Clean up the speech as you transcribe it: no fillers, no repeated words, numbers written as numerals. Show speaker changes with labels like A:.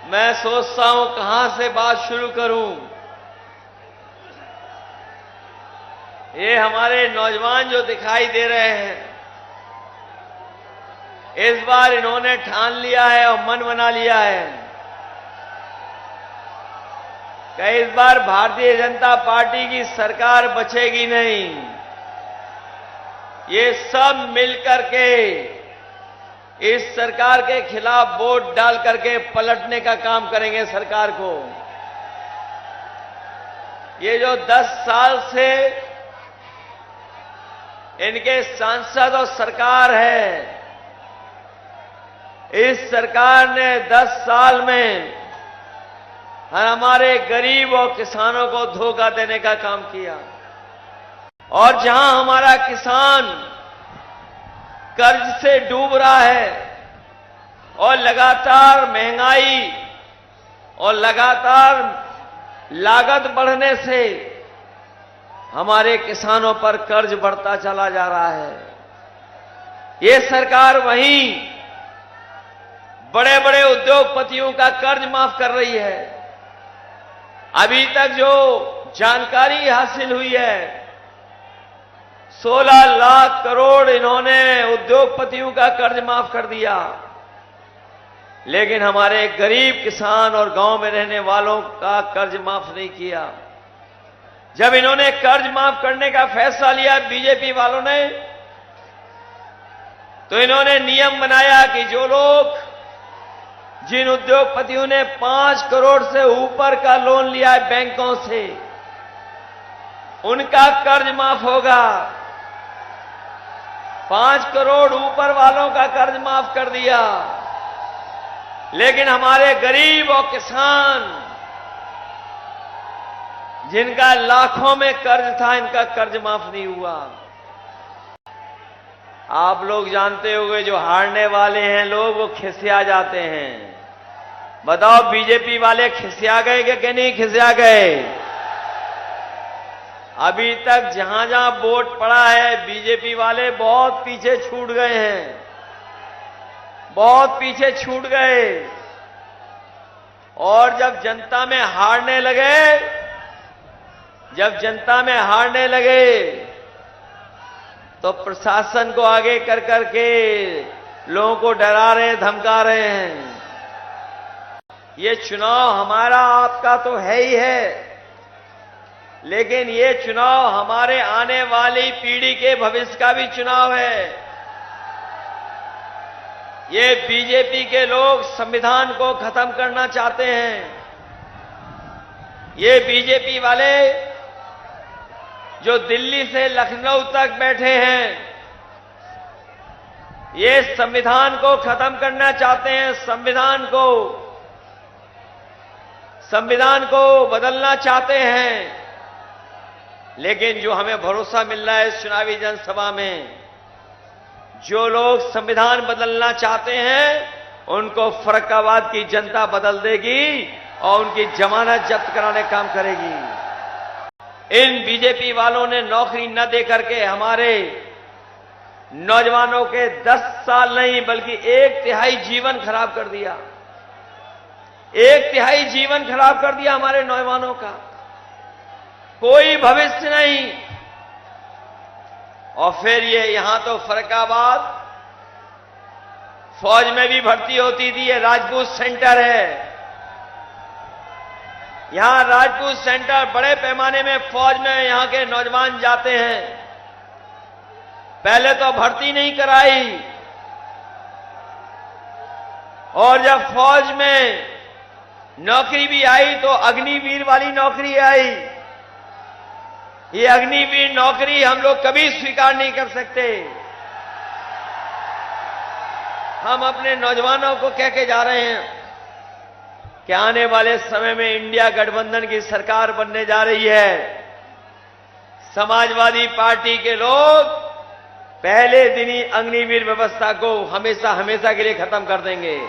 A: मैं सोचता हूं कहां से बात शुरू करूं। ये हमारे नौजवान जो दिखाई दे रहे हैं, इस बार इन्होंने ठान लिया है और मन बना लिया है कि इस बार भारतीय जनता पार्टी की सरकार बचेगी नहीं। ये सब मिलकर के इस सरकार के खिलाफ वोट डाल करके पलटने का काम करेंगे सरकार को। ये जो 10 साल से इनके सांसद और सरकार है, इस सरकार ने 10 साल में हमारे गरीब और किसानों को धोखा देने का काम किया। और जहां हमारा किसान कर्ज से डूब रहा है और लगातार महंगाई और लगातार लागत बढ़ने से हमारे किसानों पर कर्ज बढ़ता चला जा रहा है, ये सरकार वहीं बड़े बड़े उद्योगपतियों का कर्ज माफ कर रही है। अभी तक जो जानकारी हासिल हुई है, 16 लाख करोड़ इन्होंने उद्योगपतियों का कर्ज माफ कर दिया, लेकिन हमारे गरीब किसान और गांव में रहने वालों का कर्ज माफ नहीं किया। जब इन्होंने कर्ज माफ करने का फैसला लिया बीजेपी वालों ने, तो इन्होंने नियम बनाया कि जो लोग, जिन उद्योगपतियों ने 5 करोड़ से ऊपर का लोन लिया है बैंकों से, उनका कर्ज माफ होगा। 5 करोड़ ऊपर वालों का कर्ज माफ कर दिया, लेकिन हमारे गरीब और किसान जिनका लाखों में कर्ज था, इनका कर्ज माफ नहीं हुआ। आप लोग जानते होंगे जो हारने वाले हैं लोग, वो खिसिया जाते हैं। बताओ बीजेपी वाले खिसिया गए कि नहीं खिसिया गए? अभी तक जहां जहां वोट पड़ा है, बीजेपी वाले बहुत पीछे छूट गए हैं, बहुत पीछे छूट गए। और जब जनता में हारने लगे, तो प्रशासन को आगे कर करके लोगों को डरा रहे, धमका रहे हैं। ये चुनाव हमारा आपका तो है ही है, लेकिन ये चुनाव हमारे आने वाली पीढ़ी के भविष्य का भी चुनाव है। ये बीजेपी के लोग संविधान को खत्म करना चाहते हैं। ये बीजेपी वाले जो दिल्ली से लखनऊ तक बैठे हैं, ये संविधान को खत्म करना चाहते हैं, संविधान को बदलना चाहते हैं। लेकिन जो हमें भरोसा मिल रहा है इस चुनावी जनसभा में, जो लोग संविधान बदलना चाहते हैं, उनको फर्रुखाबाद की जनता बदल देगी और उनकी जमानत जब्त कराने का काम करेगी। इन बीजेपी वालों ने नौकरी न दे करके हमारे नौजवानों के 10 साल नहीं बल्कि 1/3 जीवन खराब कर दिया। 1/3 जीवन खराब कर दिया हमारे नौजवानों का, कोई भविष्य नहीं। और फिर ये यहां तो फर्रुखाबाद फौज में भी भर्ती होती थी, ये राजपूत सेंटर है। यहां राजपूत सेंटर बड़े पैमाने में फौज में यहां के नौजवान जाते हैं। पहले तो भर्ती नहीं कराई, और जब फौज में नौकरी भी आई तो अग्निवीर वाली नौकरी आई। ये अग्निवीर नौकरी हम लोग कभी स्वीकार नहीं कर सकते। हम अपने नौजवानों को कह के जा रहे हैं कि आने वाले समय में इंडिया गठबंधन की सरकार बनने जा रही है। समाजवादी पार्टी के लोग पहले दिन ही अग्निवीर व्यवस्था को हमेशा के लिए खत्म कर देंगे।